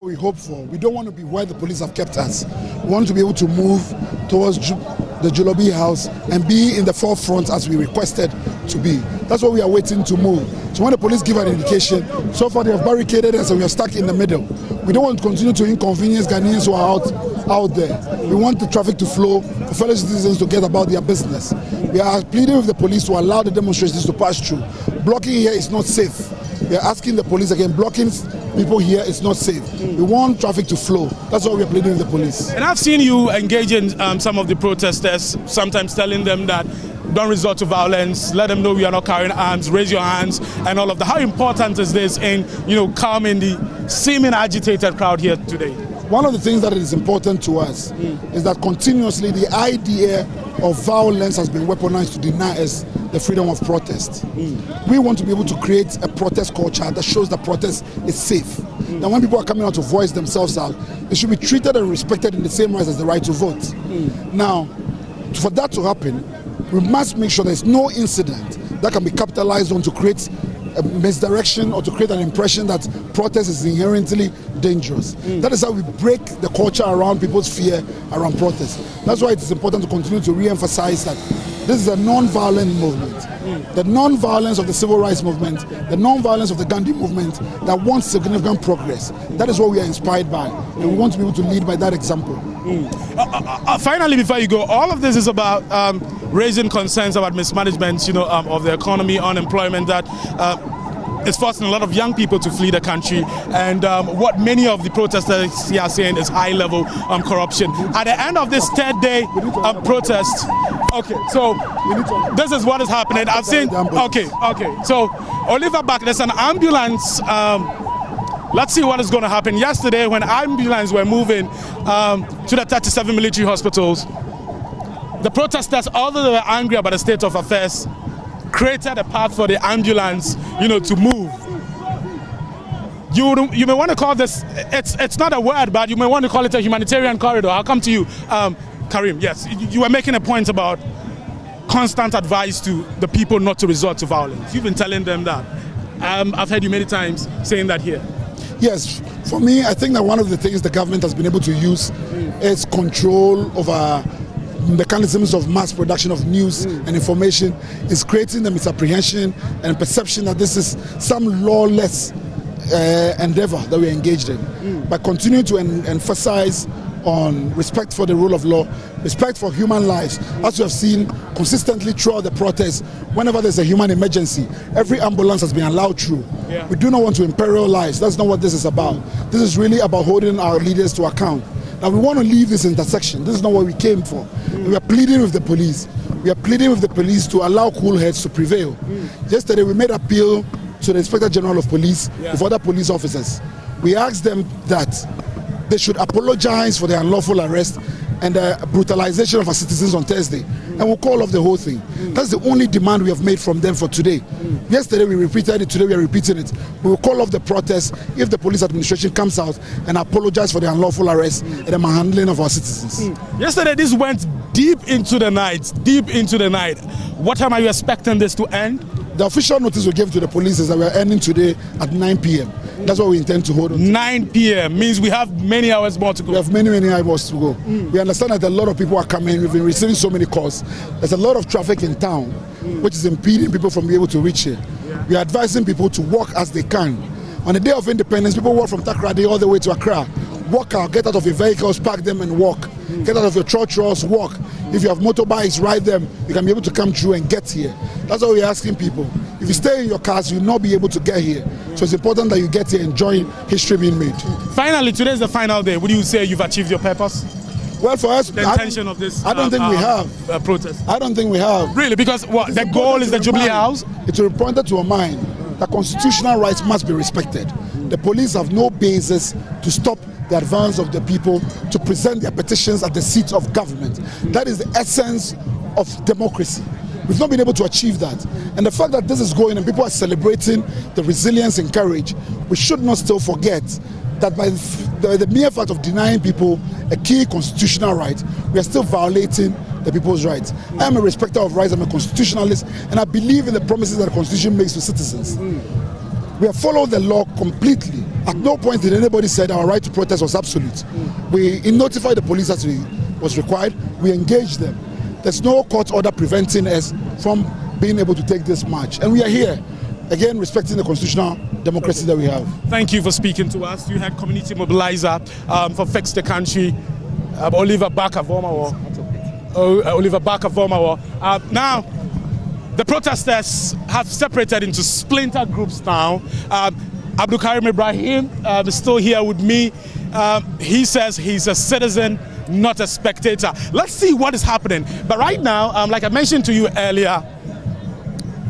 We hope for. We don't want to be where the police have kept us. We want to be able to move towards the Jolobi House and be in the forefront as we requested to be. That's what we are waiting to move. So when the police give an indication, so far they have barricaded us and we are stuck in the middle. We don't want to continue to inconvenience Ghanaians who are out there. We want the traffic to flow, for fellow citizens to get about their business. We are pleading with the police to allow the demonstrations to pass through. Blocking here is not safe. We are asking the police again, blocking people here is not safe. We want traffic to flow. That's why we are pleading with the police. And I've seen you engage in some of the protesters, sometimes telling them that don't resort to violence, let them know we are not carrying arms, raise your hands, and all of that. How important is this in, calming the seeming agitated crowd here today? One of the things that is important to us is that continuously the idea of violence has been weaponized to deny us the freedom of protest. We want to be able to create a protest culture that shows that protest is safe. That when people are coming out to voice themselves out, they should be treated and respected in the same rights as the right to vote. Now, for that to happen, we must make sure there's no incident that can be capitalized on to create a misdirection or to create an impression that protest is inherently dangerous. That is how we break the culture around people's fear around protest. That's why it is important to continue to re-emphasize that this is a non-violent movement. The non-violence of the civil rights movement, the non-violence of the Gandhi movement that wants significant progress. That is what we are inspired by, and we want to be able to lead by that example. Finally, before you go, all of this is about raising concerns about mismanagement, of the economy, unemployment that is forcing a lot of young people to flee the country, and what many of the protesters here are saying is high-level corruption. At the end of this third day protest, okay, so this is what is happening. I've seen, okay, so Oliver back, there's an ambulance. Let's see what is going to happen. Yesterday, when ambulances were moving to the 37 military hospitals, the protesters, although they were angry about the state of affairs, created a path for the ambulance, to move. You may want to call this, it's not a word, but you may want to call it a humanitarian corridor. I'll come to you. Karim, yes, you were making a point about constant advice to the people not to resort to violence. You've been telling them that. I've heard you many times saying that here. Yes, for me, I think that one of the things the government has been able to use is control over mechanisms of mass production of news and information, is creating the misapprehension and perception that this is some lawless endeavor that we're engaged in. By continuing to emphasize on respect for the rule of law, respect for human lives, as you have seen consistently throughout the protests, whenever there's a human emergency, every ambulance has been allowed through. Yeah. We do not want to imperil lives. That's not what this is about. This is really about holding our leaders to account. Now we want to leave this intersection. This is not what we came for. We are pleading with the police. We are pleading with the police to allow cool heads to prevail. Yesterday we made appeal to the Inspector General of Police with other police officers. We asked them that they should apologize for the unlawful arrest and the brutalization of our citizens on Thursday, and we'll call off the whole thing. That's the only demand we have made from them for today. Yesterday we repeated it, today we are repeating it. We will call off the protest if the police administration comes out and apologize for the unlawful arrest and the manhandling of our citizens. Yesterday this went deep into the night, What time are you expecting this to end? The official notice we gave to the police is that we are ending today at 9 p.m. That's what we intend to hold on to. 9 p.m. means we have many hours more to go. We have many hours to go. We understand that a lot of people are coming. We've been receiving so many calls. There's a lot of traffic in town, which is impeding people from being able to reach here. We are advising people to walk as they can. On the day of independence, people walk from Takoradi all the way to Accra. Walk out, get out of your vehicles, park them and walk. Get out of your trotros, walk. If you have motorbikes, ride them. You can be able to come through and get here. That's what we're asking people. If you stay in your cars, you'll not be able to get here. So it's important that you get here and join history being made. Finally, today is the final day. Would you say you've achieved your purpose? Well, for us, the intention of this I don't think we have. Protest. I don't think we have. Really? Because what? The goal is the Jubilee House? It will be pointed to a mind that constitutional rights must be respected. The police have no basis to stop the advance of the people to present their petitions at the seat of government. That is the essence of democracy. We've not been able to achieve that. And the fact that this is going and people are celebrating the resilience and courage, we should not still forget that by the mere fact of denying people a key constitutional right, we are still violating the people's rights. I am a respecter of rights, I'm a constitutionalist, and I believe in the promises that the Constitution makes to citizens. We have followed the law completely. At no point did anybody say our right to protest was absolute. We notified the police as was required. We engaged them. There's no court order preventing us from being able to take this march. And we are here, again, respecting the constitutional democracy that we have. Thank you for speaking to us. You had community mobilizer for Fix the Country, Oliver Barker-Vormawor. Now, the protesters have separated into splinter groups now. Abdul Karim Ibrahim is still here with me. He says he's a citizen, not a spectator. Let's see what is happening. But right now, like I mentioned to you earlier,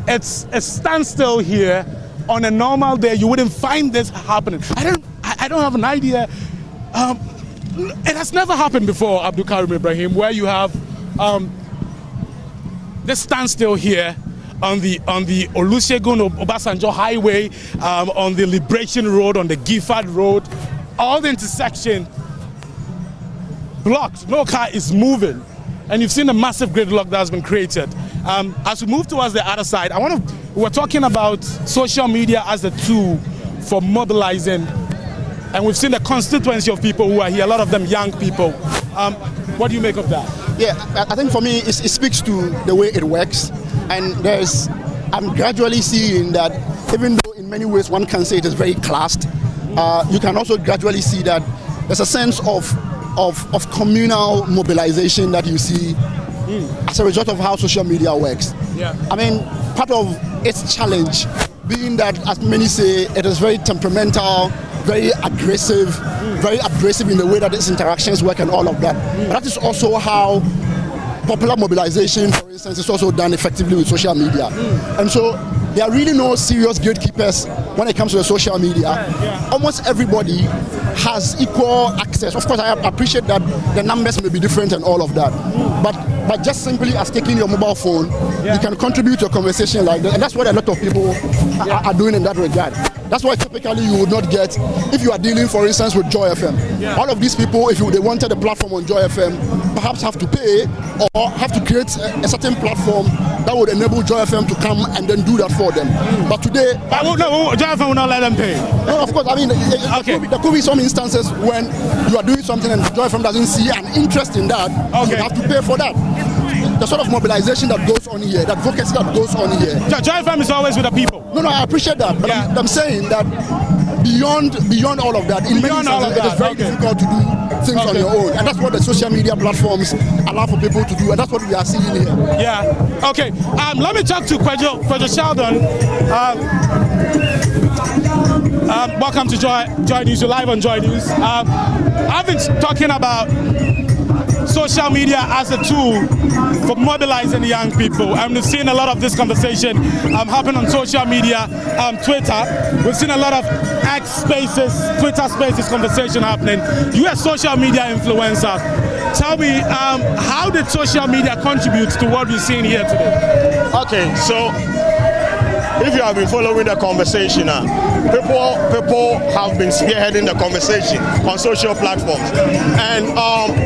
it's a standstill here. On a normal day, you wouldn't find this happening. I don't have an idea. It has never happened before, Abdul Karim Ibrahim, where you have this standstill here on the Olusegun Obasanjo Highway, on the Liberation Road, on the Giffard Road, all the intersection blocked. No car is moving, and you've seen the massive gridlock that has been created. As we move towards the other side, we're talking about social media as a tool for mobilizing, and we've seen the constituency of people who are here. A lot of them young people. What do you make of that? Yeah, I think for me, it speaks to the way it works. And I'm gradually seeing that even though in many ways one can say it is very classed, you can also gradually see that there's a sense of communal mobilization that you see as a result of how social media works. Yeah. I mean, part of its challenge being that, as many say, it is very temperamental, very aggressive in the way that its interactions work and all of that. But that is also how popular mobilization, for instance, is also done effectively with social media. And so there are really no serious gatekeepers when it comes to the social media. Almost everybody has equal access. Of course, I appreciate that the numbers may be different and all of that. But just simply as taking your mobile phone, you can contribute to a conversation like that. And that's what a lot of people are doing in that regard. That's why typically you would not get, if you are dealing, for instance, with Joy FM. All of these people, if they wanted a platform on Joy FM, perhaps have to pay or have to create a certain platform that would enable Joy FM to come and then do that for them. But today... Joy FM will not let them pay. No, of course. I mean, there could be some instances when you are doing something and Joy FM doesn't see an interest in that. You have to pay for that. The sort of mobilization that goes on here, that advocacy that goes on here. Joy FM is always with the people. No, I appreciate that. But I'm saying that beyond all of that, in many instances, it is very difficult to do things on your own. And that's what the social media platforms allow for people to do. And that's what we are seeing here. Yeah. Okay. Let me talk to Kwejo Sheldon. Welcome to Joy News. You're live on Joy News. I've been talking about social media as a tool for mobilizing young people, and we've seen a lot of this conversation happen on social media, Twitter. We've seen a lot of X Spaces, Twitter Spaces conversation happening. You are a social media influencer. Tell me, how did social media contribute to what we're seeing here today? Okay, so if you have been following the conversation, people have been spearheading the conversation on social platforms. And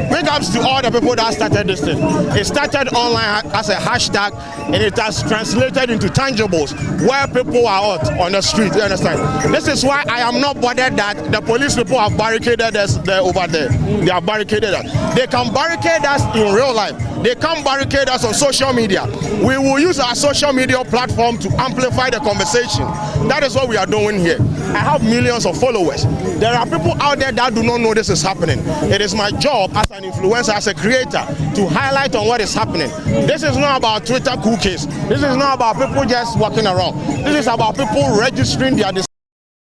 big ups to all the people that started this thing. It started online as a hashtag, and it has translated into tangibles where people are out on the street. You understand? This is why I am not bothered that the police people have barricaded us there over there. They have barricaded us. They can barricade us in real life. They can't barricade us on social media. We will use our social media platform to amplify the conversation. That is what we are doing here. I have millions of followers. There are people out there that do not know this is happening. It is my job as an influencer, as a creator, to highlight on what is happening. This is not about Twitter cookies. This is not about people just walking around. This is about people registering their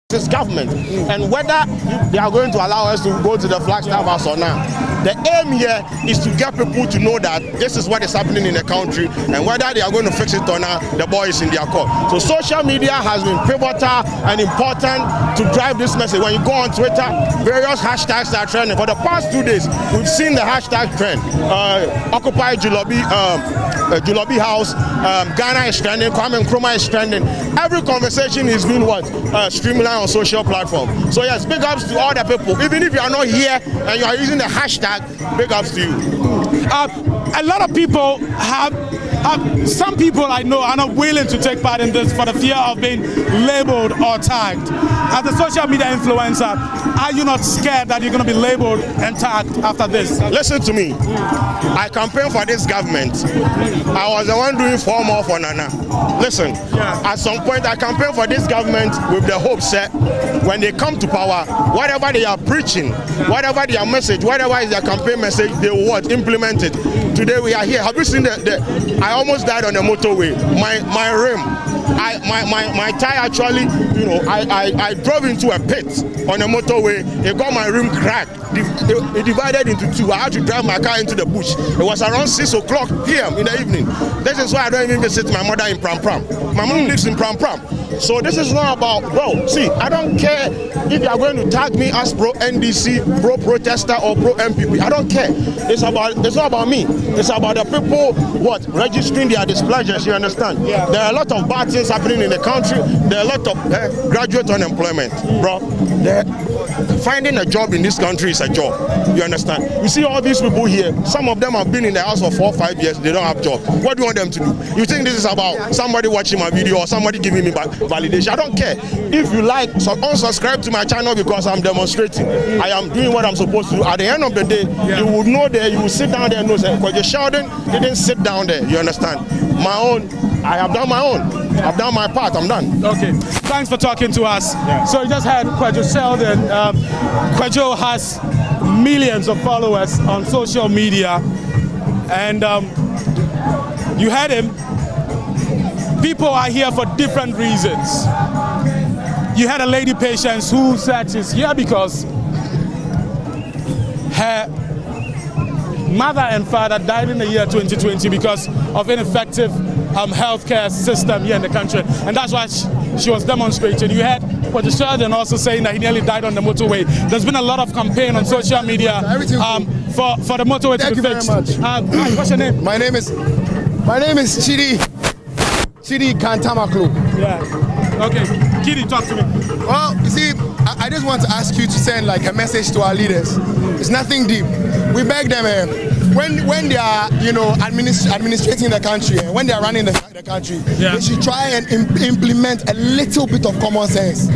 this government and whether they are going to allow us to go to the Flagstaff House or not. The aim here is to get people to know that this is what is happening in the country, and whether they are going to fix it or not, the ball is in their court. So social media has been pivotal and important to drive this message. When you go on Twitter, various hashtags are trending. For the past 2 days, we've seen the hashtag trend. Occupy Julobi House, Ghana is trending, Kwame Nkrumah is trending. Every conversation is being streamlined on social platform. So yes, big ups to all the people. Even if you are not here and you are using the hashtag, big ups to you. A lot of people have Some people I know are not willing to take part in this for the fear of being labeled or tagged. As a social media influencer, are you not scared that you're going to be labeled and tagged after this? Listen to me. I campaigned for this government. I was the one doing 4 more for Nana. Listen, at some point I campaigned for this government with the hope that when they come to power, whatever they are preaching, whatever their message, whatever is their campaign message, they will implement it. Today we are here. Have you seen I almost died on the motorway. My rim, my tire actually, I drove into a pit on the motorway. It got my rim cracked. It divided into 2. I had to drive my car into the bush. It was around 6 o'clock p.m. in the evening. This is why I don't even visit my mother in Pram Pram. My mom lives in Pram Pram. So this is not about, bro, see, I don't care if you are going to tag me as pro-NDC, pro-protester or pro-MPP. I don't care. It's not about me. It's about the people, registering their displeasures, you understand? Yeah. There are a lot of bad things happening in the country. There are a lot of graduate unemployment, bro. Finding a job in this country is a job, you understand? You see all these people here, some of them have been in the house for 4 or 5 years, they don't have job. What do you want them to do? You think this is about somebody watching my video or somebody giving me validation? I don't care. If you like, unsubscribe to my channel because I'm demonstrating. I am doing what I'm supposed to do. At the end of the day, you would know there, you will sit down there and know, because you're shouting, didn't sit down there, you understand? I have done my own. I've done my part, I'm done. Okay, thanks for talking to us. So you just had Kwadwo Sheldon. Kwadwo has millions of followers on social media, and you heard him. People are here for different reasons. You had a lady Patience who said she's here because her mother and father died in the year 2020 because of ineffective healthcare system here in the country, and that's why she was demonstrating. You had Kwadwo Sheldon also saying that he nearly died on the motorway. There's been a lot of campaign on social media for the motorway to be fixed. Thank you very much. What's your name? My name is Chidi Kantamaklu. Yeah. Okay. Kidi, talk to me. Well, you see, I just want to ask you to send like a message to our leaders. It's nothing deep. We beg them when they are, administrating the country, when they are running the country, they should try and implement a little bit of common sense.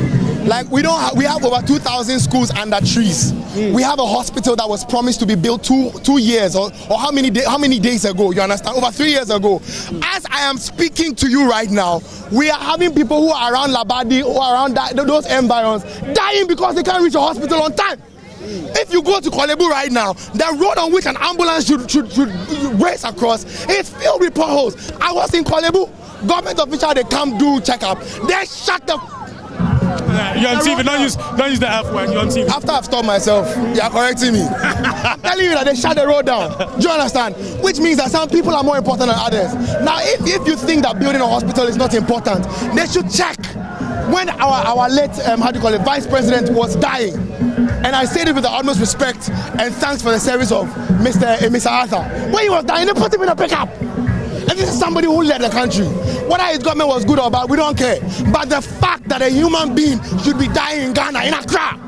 Like we have over 2,000 schools under trees. We have a hospital that was promised to be built 2 years or how many days ago? You understand? Over 3 years ago. As I am speaking to you right now, we are having people who are around Labadi or around those environs dying because they can't reach a hospital on time. If you go to Kolebu right now, the road on which an ambulance should race across is filled with potholes. I was in Kolebu. Government official, they come do checkup. They shut the. You're on TV. Don't use the F word. You're on TV. After I've stopped myself, you are correcting me. I'm telling you that they shut the road down. Do you understand? Which means that some people are more important than others. Now, if you think that building a hospital is not important, they should check. When our late vice president was dying, and I say it with the utmost respect and thanks for the service of Mr. Arthur. When he was dying, they put him in a pickup. And this is somebody who led the country. Whether his government was good or bad, we don't care. But the fact that a human being should be dying in Ghana, in Accra,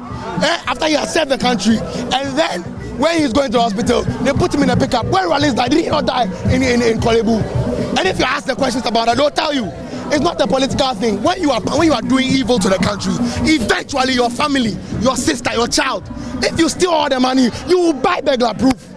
after he has served the country, and then when he's going to the hospital, they put him in a pickup. When Raleigh died, did he not die in Kolebu? And if you ask the questions about that, they'll tell you. It's not a political thing. When you are doing evil to the country, eventually your family, your sister, your child, if you steal all the money, you will buy burglar proof.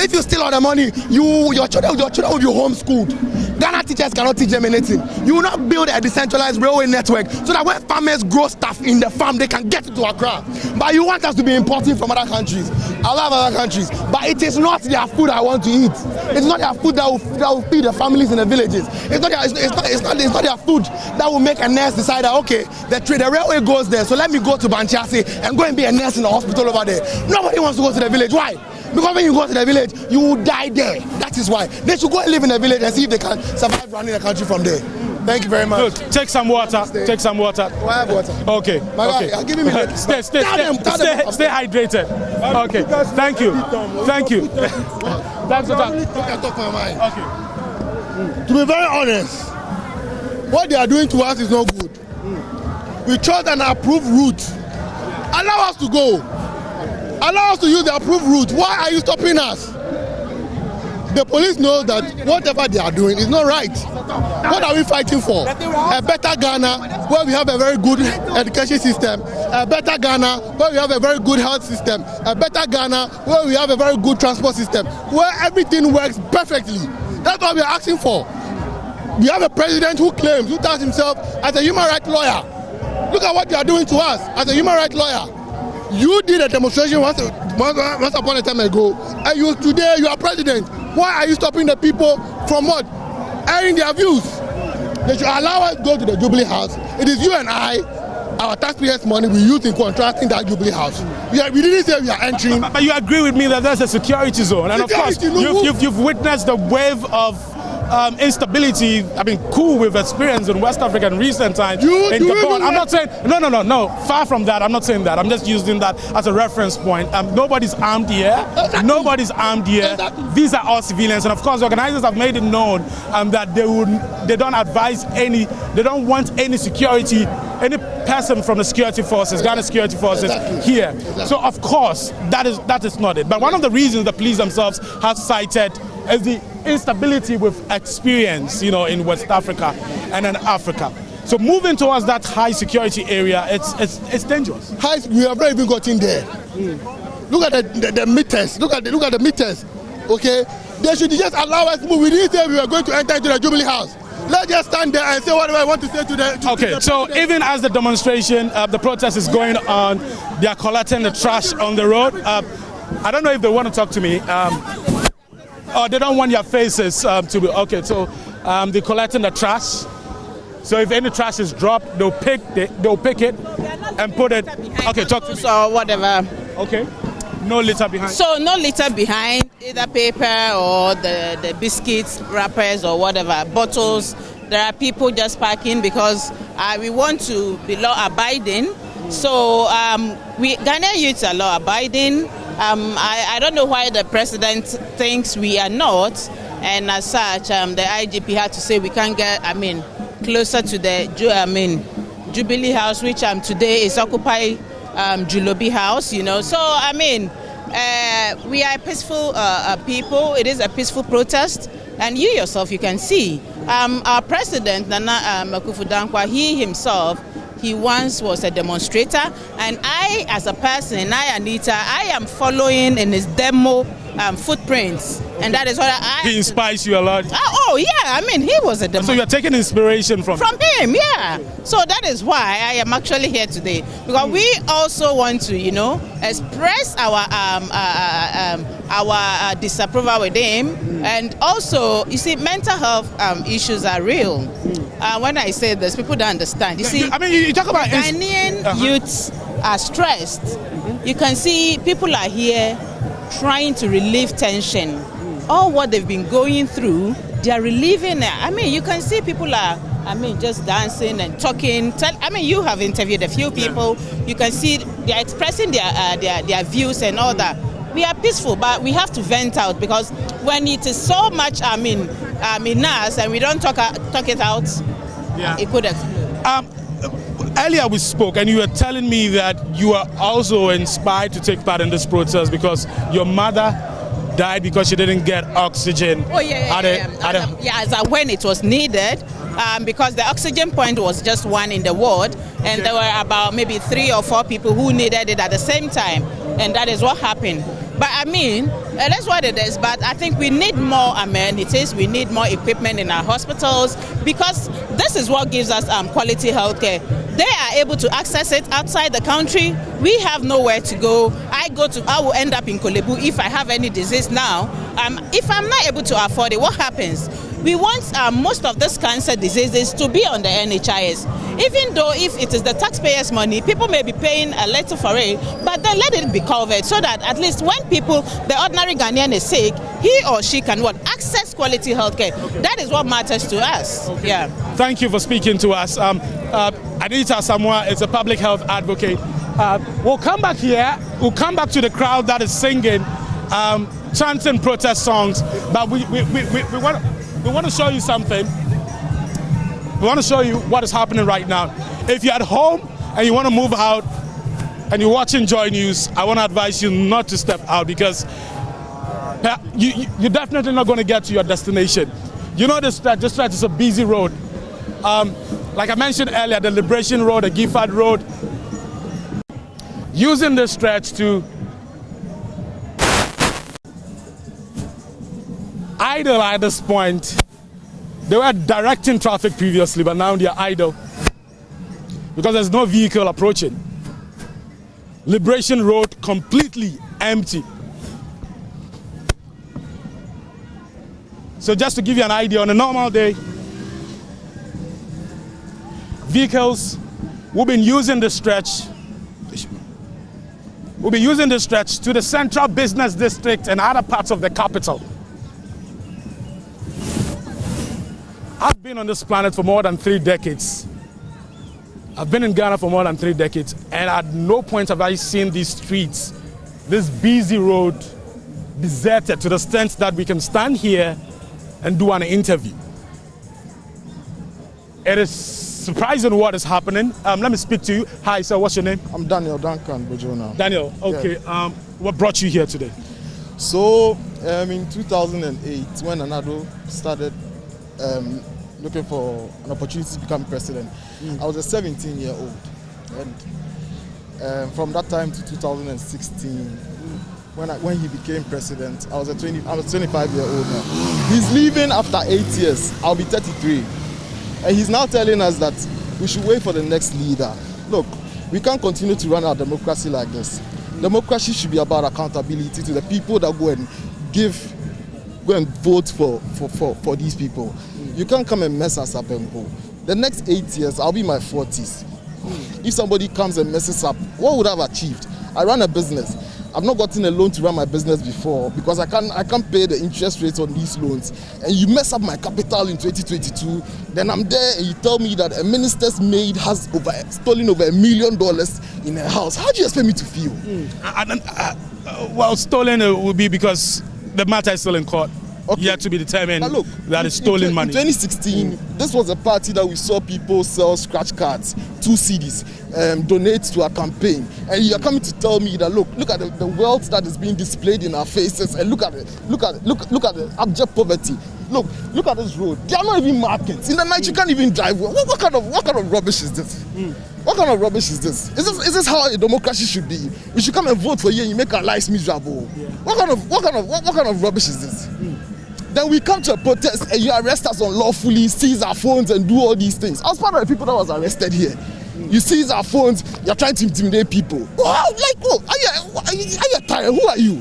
If you steal all the money, your children will be homeschooled. Ghana teachers cannot teach them anything. You will not build a decentralized railway network so that when farmers grow stuff in the farm, they can get it to Accra. But you want us to be importing from other countries. I love other countries, but it is not their food I want to eat. It's not their food that will feed the families in the villages. It's not their food that will make a nurse decide that, okay, the railway goes there, so let me go to Banchiasi and go and be a nurse in the hospital over there. Nobody wants to go to the village. Why? Because when you go to the village, you will die there. That is why. They should go and live in the village and see if they can survive running the country from there. Thank you very much. Good. Take some water. Take some water. Oh, I have water. Okay. Okay. I'll give him a Stay hydrated. Okay. Thank you. Thank you. Thanks for that. Okay. To be very honest, what they are doing to us is not good. We chose an approved route. Allow us to go. Allow us to use the approved route. Why are you stopping us? the police know that whatever they are doing is not right. What are we fighting for? A better Ghana where we have a very good education system, a better Ghana where we have a very good health system, a better Ghana where we have a very good transport system, where everything works perfectly. That's what we are asking for. We have a president who touts himself as a human rights lawyer. Look at what you are doing to us as a human rights lawyer. You did a demonstration once upon a time ago, and today you are president. Why are you stopping the people from what? Airing their views? They should allow us to go to the Jubilee House. It is you and I, our taxpayers' money we use in contracting that Jubilee House. We didn't say we are entering. But you agree with me that there's a security zone, and of course you've witnessed the wave of instability. I mean, cool, we've experienced in West Africa in recent times. In Gabon. I'm not saying no. Far from that. I'm not saying that. I'm just using that as a reference point. Nobody's armed here. Exactly. Nobody's armed here. Exactly. These are all civilians, and of course, organizers have made it known that they don't advise any. They don't want any security, any person from the security forces, Ghana security forces here. Exactly. So of course, that is not it. But one of the reasons the police themselves have cited is the instability we've experienced, in West Africa and in Africa. So moving towards that high security area, it's dangerous. We have not even gotten there. Look at the meters. Look at the meters. Okay, they should just allow us to move. We didn't say we were going to enter into the Jubilee House. Let's just stand there and say whatever I want to say to the. Okay, so even as the demonstration, the protest is going on, they are collecting the trash on the road. I don't know if they want to talk to me. They don't want your faces to be okay. So they're collecting the trash. So if any trash is dropped, they'll pick it and put it. Okay, talk to me. So whatever. Okay. No litter behind. So no litter behind, either paper or the biscuits, wrappers or whatever, bottles. There are people just parking because we want to be law abiding. So Ghanaian youths are law abiding. I don't know why the president thinks we are not, and as such, the IGP had to say we can't get, closer to the, Jubilee House, which today is occupied Julobi House, So, we are peaceful people. It is a peaceful protest, and you yourself, you can see. Our president, Nana Akufo-Dankwa, he himself, he once was a demonstrator, and I, as a person, Anita, I am following in his demo footprints, and that is what He inspires you a lot. Oh yeah, he was a demonstrator. So you're taking inspiration from him, yeah. So that is why I am actually here today, because we also want to, express our disapproval with him, and also, you see, mental health issues are real. When I say this, people don't understand. You see, you talk about Ghanaian youths are stressed. You can see people are here trying to relieve tension. All what they've been going through, they are relieving it. You can see people are, just dancing and talking. You have interviewed a few people. You can see they are expressing their views and all that. We are peaceful, but we have to vent out, because when it is so much, in us, and we don't talk it out, it could explode. Earlier we spoke, and you were telling me that you are also inspired to take part in this protest because your mother died because she didn't get oxygen. Oh when it was needed, because the oxygen point was just one in the ward, and there were about maybe 3 or 4 people who needed it at the same time, and that is what happened. But that's what it is. But I think we need more amenities. We need more equipment in our hospitals, because this is what gives us quality healthcare. They are able to access it outside the country. We have nowhere to go. I will end up in Kolebu if I have any disease now. If I'm not able to afford it, what happens? We want most of these cancer diseases to be on the NHIS. Even though if it is the taxpayers' money, people may be paying a little for it, but then let it be covered, so that at least when the ordinary Ghanaian is sick, he or she can access quality healthcare. Okay. That is what matters to us. Okay. Yeah. Thank you for speaking to us. Anita Samoa is a public health advocate. We'll come back here. We'll come back to the crowd that is singing, chanting protest songs. But we want to show you something. We want to show you what is happening right now. If you're at home and you want to move out and you're watching Joy News, I want to advise you not to step out, because You're definitely not going to get to your destination. You know this stretch is a busy road. Like I mentioned earlier, the Liberation Road, the Giffard Road, using this stretch to idle at this point. They were directing traffic previously, but now they're idle because there's no vehicle approaching. Liberation Road completely empty. So just to give you an idea, on a normal day, vehicles will be using the stretch. We'll be using this stretch to the central business district and other parts of the capital. I've been on this planet for more than 3 decades. I've been in Ghana for more than 3 decades, and at no point have I seen these streets, this busy road, deserted to the extent that we can stand here and do an interview. It is surprising what is happening. Let me speak to you. Hi, sir. What's your name? I'm Daniel Duncan Bojona. Daniel. Okay. Yeah. What brought you here today? So, in 2008, when Anado started looking for an opportunity to become president, I was a 17-year-old, and from that time to 2016. When he became president, I was 25-year-old now. He's leaving after 8 years. I'll be 33. And he's now telling us that we should wait for the next leader. Look, we can't continue to run our democracy like this. Democracy should be about accountability to the people that go and vote for these people. You can't come and mess us up and go. The next 8 years, I'll be in my 40s. If somebody comes and messes up, what would I have achieved? I run a business. I've not gotten a loan to run my business before because I can't pay the interest rates on these loans. And you mess up my capital in 2022, then I'm there and you tell me that a minister's maid has stolen over $1 million in her house. How do you expect me to feel? Well, stolen will be because the matter is still in court. Okay. Yet to be determined now look, that it's stolen money. In 2016, this was a party that we saw people sell scratch cards, 2 CDs, donate to a campaign. And you're coming to tell me that look at the wealth that is being displayed in our faces, and look at the abject poverty. Look at this road. They are not even markets. In the night, you can't even drive well. What kind of rubbish is this? What kind of rubbish is this? Is this how a democracy should be? We should come and vote for you and you make our lives miserable. Yeah. What kind of rubbish is this? Then we come to a protest and you arrest us unlawfully, seize our phones and do all these things. I was part of the people that was arrested here. You seize our phones, you're trying to intimidate people. Are you tired? Who are you?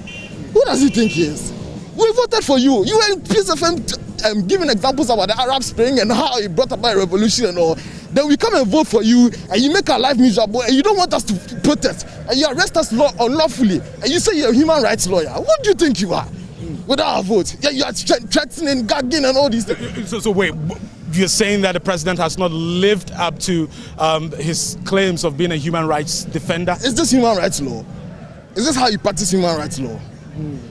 Who does he think he is? We voted for you. You were in Peace FM giving examples about the Arab Spring and how it brought about a revolution and all. Then we come and vote for you and you make our life miserable and you don't want us to protest and you arrest us unlawfully and you say you're a human rights lawyer. What do you think you are? Without a vote, you are threatening, gagging, and all these things. So wait, you're saying that the president has not lived up to his claims of being a human rights defender? Is this human rights law? Is this how you practice human rights law?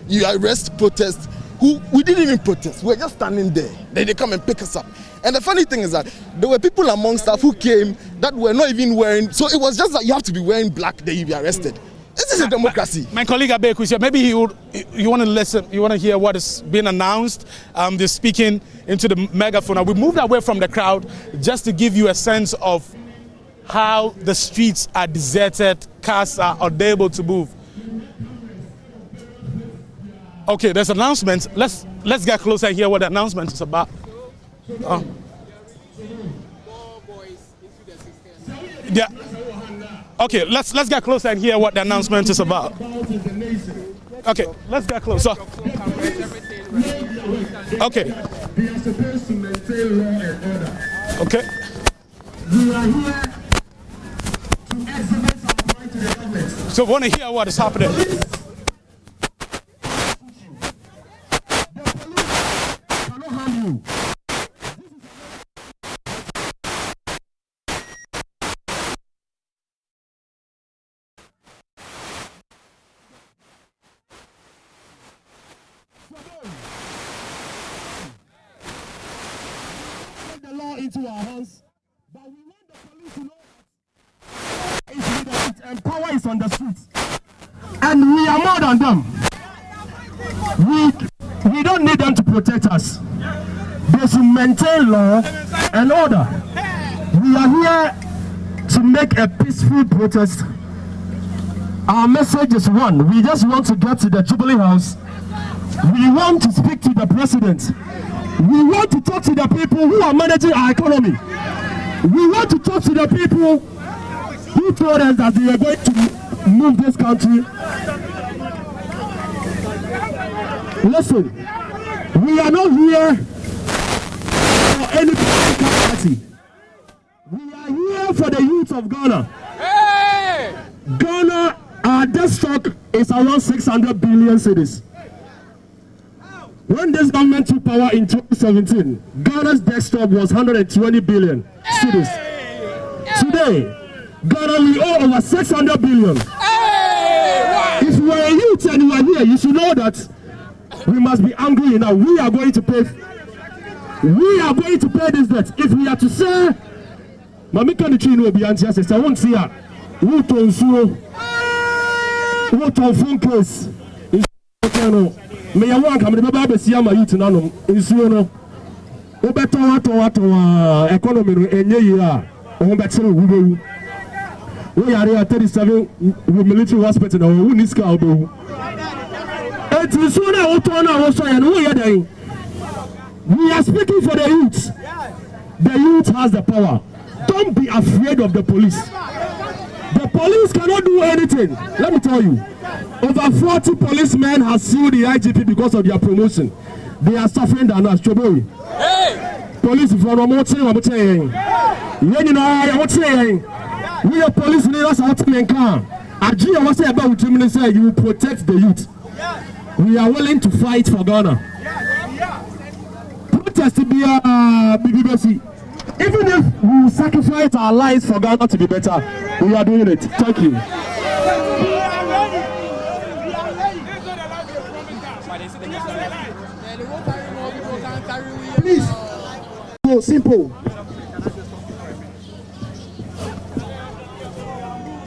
You arrest protests. We didn't even protest. We were just standing there. Then they come and pick us up. And the funny thing is that there were people amongst us who came that were not even wearing. So it was just that you have to be wearing black, then you be arrested. This is a democracy. My colleague Abeku is here. Maybe you want to listen. You want to hear what is being announced. They're speaking into the megaphone. We moved away from the crowd just to give you a sense of how the streets are deserted. Cars are unable to move. Okay, there's an announcement. Let's get closer and hear what the announcement is about. Yeah. Okay, let's get closer and hear what the announcement is about. Okay, let's get closer. Okay. We are supposed to maintain law and order. Okay. We are here to exhibit our point to the government. So we want to hear what is happening. The police cannot harm you. Into our hands, but we want the police to know that and power is on the streets, and we are more than them. We don't need them to protect us. They should maintain law and order. We are here to make a peaceful protest. Our message is one. We just want to get to the Jubilee House. We want to speak to the president. We want to talk to the people who are managing our economy. We want to talk to the people who told us that they are going to move this country. Listen, we are not here for any political party. We are here for the youth of Ghana. Hey! Ghana, our debt stock is around 600 billion cedis. When this government took power in 2017, Ghana's debt stock was 120 billion cedis. Today, Ghana we owe over 600 billion. If you are a youth and you are here, you should know that we must be angry enough. We are going to pay. We are going to pay this debt. If we are to say, Mamika the tree will be anti-assist. I won't see her. What on so? What on phone case? May I want to be see my youth now. Is you know? Obeto economy in year. Obeto we are here 37 with military hospital now. Who needs car? It is sooner or later and we are there. We are speaking for the youth. The youth has the power. Don't be afraid of the police. The police cannot do anything. Let me tell you. Over 40 policemen have sued the IGP because of their promotion. They are suffering than us. Hey! Police from Omote, we are police leaders out in car. Ajia was about with him and say you protect the youth. We are willing to fight for Ghana. Protest to be a BBC. Even if we sacrifice our lives for Ghana to be better, we are doing it. Thank you. Please. So simple.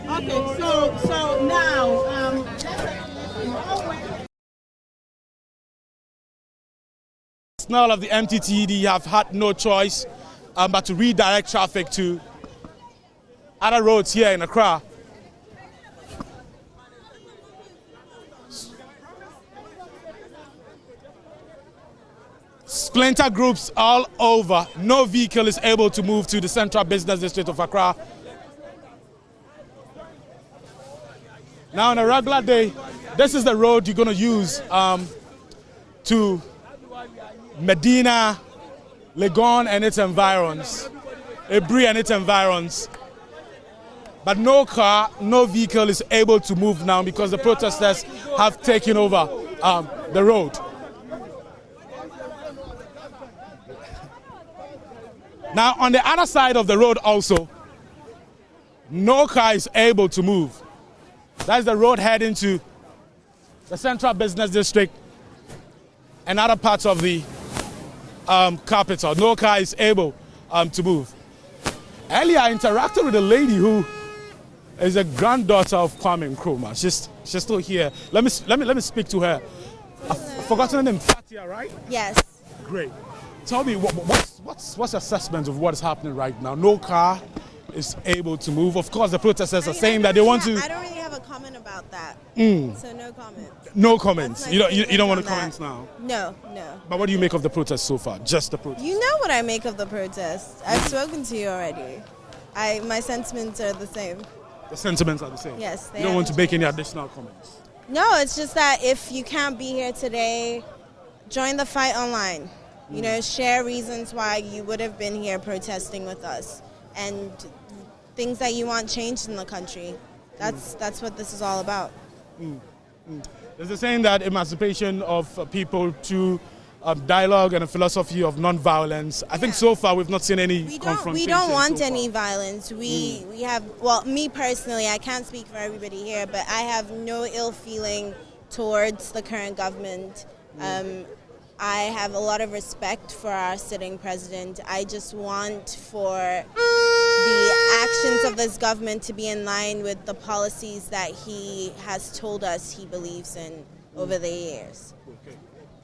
Okay, so now personnel of the MTTD have had no choice but to redirect traffic to other roads here in Accra. Splinter groups all over. No vehicle is able to move to the central business district of Accra. Now, on a regular day, this is the road you're going to use to Medina, Legon and its environs, Ebri and its environs. But no car, no vehicle is able to move now because the protesters have taken over the road. Now, on the other side of the road also, no car is able to move. That's the road heading to the central business district and other parts of the capital. No car is able to move. Earlier, I interacted with a lady who is a granddaughter of Kwame Nkrumah. She's still here. Let me speak to her. I've forgotten her name. Fatia, right? Yes. Great. Tell me what's your assessment of what is happening right now? No car is able to move. Of course, the protesters are saying that they want to. I don't really have a comment about that. So no comment. No comments. You don't want to comment now. No. But what do you make of the protest so far? Just the protest. You know what I make of the protest. I've spoken to you already. My sentiments are the same. The sentiments are the same. Yes. You don't want to make any additional comments. No, it's just that if you can't be here today, join the fight online. You know, share reasons why you would have been here protesting with us and things that you want changed in the country. That's what this is all about. There's a saying that emancipation of people through dialogue and a philosophy of non-violence. I think so far we've not seen any confrontation. We don't want any violence. We have, well, me personally, I can't speak for everybody here, but I have no ill feeling towards the current government. I have a lot of respect for our sitting president. I just want for the actions of this government to be in line with the policies that he has told us he believes in. over the years.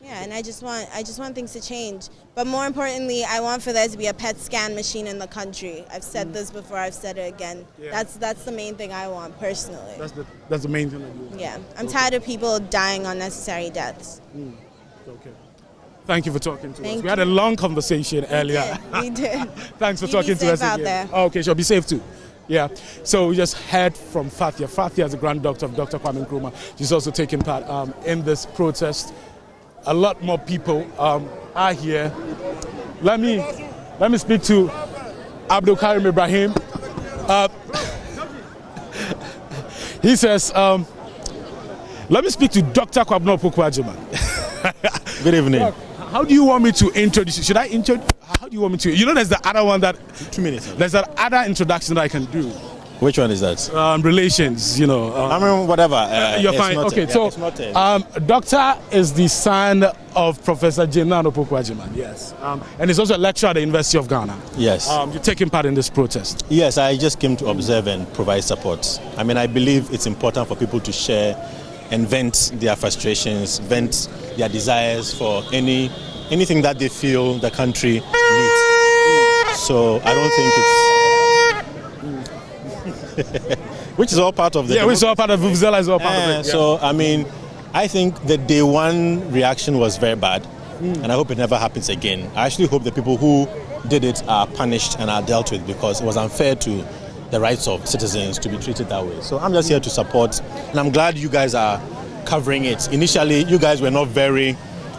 Yeah, and I just want things to change. But more importantly, I want for there to be a PET scan machine in the country. I've said this before, I've said it again. Yeah. That's the main thing I want personally. That's the main thing that you want. Yeah, I'm tired of people dying unnecessary deaths. Okay. Thank you for talking to us. We had a long conversation earlier. We did. Thanks for talking to us out again. There. Oh, okay, sure. Be safe too. Yeah. So we just heard from Fathia. Fathia is the grand doctor of Dr. Kwame Nkrumah. She's also taking part in this protest. A lot more people are here. Let me speak to Abdul Karim Ibrahim. He says, let me speak to Dr. Kwabena Opoku-Agyeman. Good evening. How do you want me to introduce you? Should I introduce? How do you want me to? You know, there's the other one that 2 minutes. There's that other introduction that I can do. Which one is that? Relations, you know. I mean, whatever. You're fine. Okay, so Doctor is the son of Professor Giffard Opoku-Agyeman. Yes. And he's also a lecturer at the University of Ghana. Yes. You're taking part in this protest. Yes, I just came to observe and provide support. I mean, I believe it's important for people to share and vent their frustrations, vent their desires for anything that they feel the country needs. So I don't think it's... which is all part of the... Yeah, which is all part of Vuvuzela, is all part of it. Yeah. So, I mean, I think the day one reaction was very bad, and I hope it never happens again. I actually hope the people who did it are punished and are dealt with, because it was unfair to the rights of citizens to be treated that way. So I'm just here to support, and I'm glad you guys are covering it. Initially, you guys were not very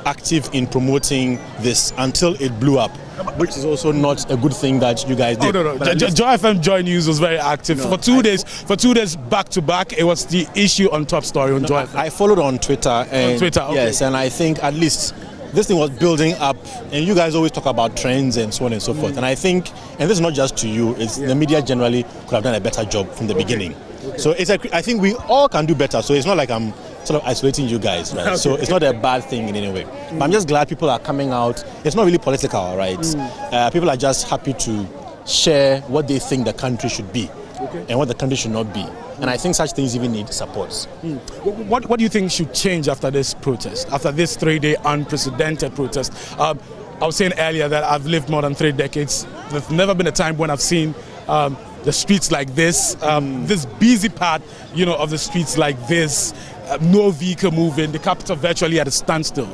active in promoting this until it blew up, which is also not a good thing that you guys did. Oh, no. Joy FM Joy News was very active. For 2 days back to back, it was the issue on Top Story on Joy FM. I followed on Twitter. Okay. Yes, and I think at least this thing was building up, and you guys always talk about trends and so on and so forth. And I think, and this is not just to you, it's the media generally could have done a better job from the beginning. So I think we all can do better. So it's not like I'm sort of isolating you guys, right? So it's not a bad thing in any way. But I'm just glad people are coming out. It's not really political, right? People are just happy to share what they think the country should be and what the country should not be. And I think such things even need support. What do you think should change after this protest, after this 3-day unprecedented protest? I was saying earlier that I've lived more than 3 decades. There's never been a time when I've seen the streets like this, this busy part, of the streets like this, no vehicle moving, the capital virtually at a standstill.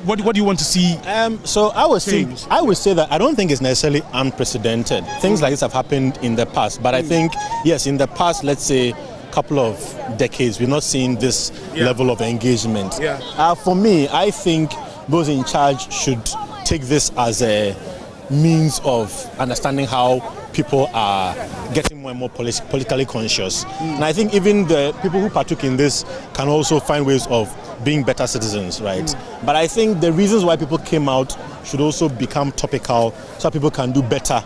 What do you want to see? So I would say that I don't think it's necessarily unprecedented. Things like this have happened in the past, but I think, yes, in the past, let's say, couple of decades, we're not seeing this level of engagement. For me, I think those in charge should take this as a means of understanding how people are getting more and more politically conscious. And I think even the people who partook in this can also find ways of being better citizens, right? But I think the reasons why people came out should also become topical so people can do better,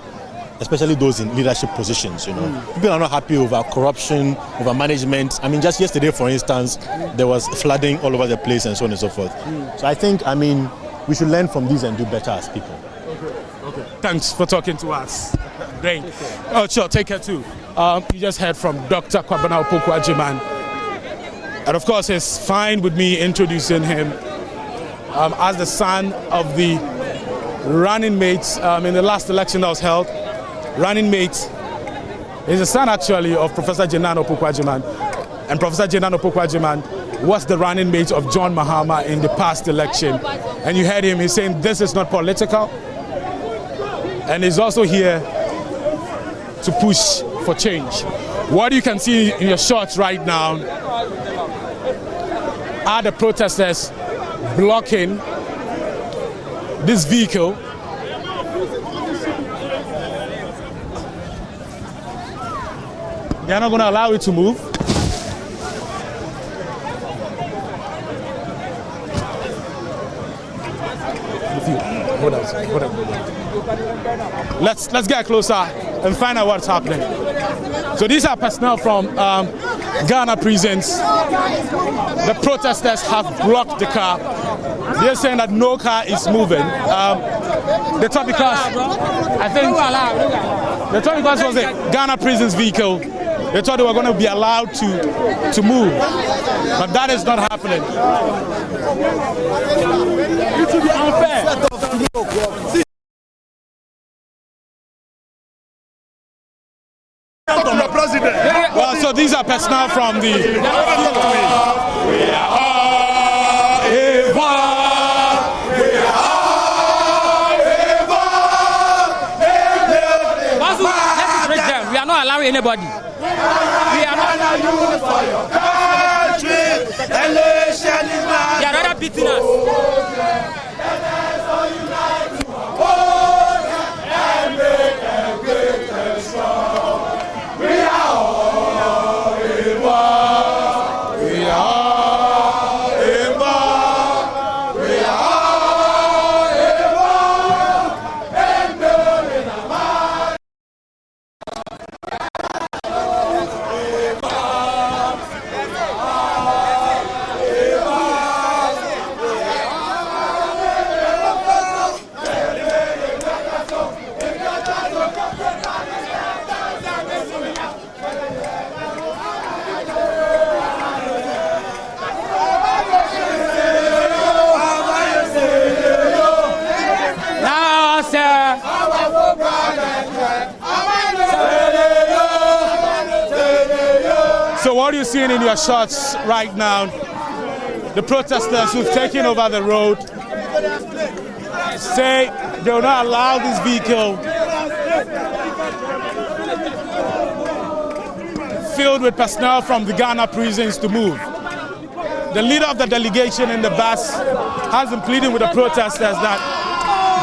especially those in leadership positions, People are not happy over corruption, over management. I mean, just yesterday, for instance, there was flooding all over the place and so on and so forth. So I think, we should learn from these and do better as people. Okay. Thanks for talking to us. Great. Oh, sure, take care too. You just heard from Dr. Kwabena Opoku-Agyeman. And of course, it's fine with me introducing him as the son of the running mates in the last election that was held. Running mate is the son actually of Professor Giffard Opoku-Agyeman. And Professor Giffard Opoku-Agyeman was the running mate of John Mahama in the past election. And you heard him, he's saying this is not political. And he's also here to push for change. What you can see in your shots right now are the protesters blocking this vehicle. They're not going to allow it to move. Hold on. Let's get closer and find out what's happening. So these are personnel from Ghana prisons. The protesters have blocked the car. They're saying that no car is moving. The topic was, I think, the topic was a Ghana prisons vehicle They thought they were going to be allowed to move, but that is not happening. It will be unfair. Well, so these are personnel from the. We are all we are not allowing anybody. We are not allowing you for your country. They are rather beating us. So what are you seeing in your shots right now? The protesters who've taken over the road say they will not allow this vehicle filled with personnel from the Ghana prisons to move. The leader of the delegation in the bus has been pleading with the protesters that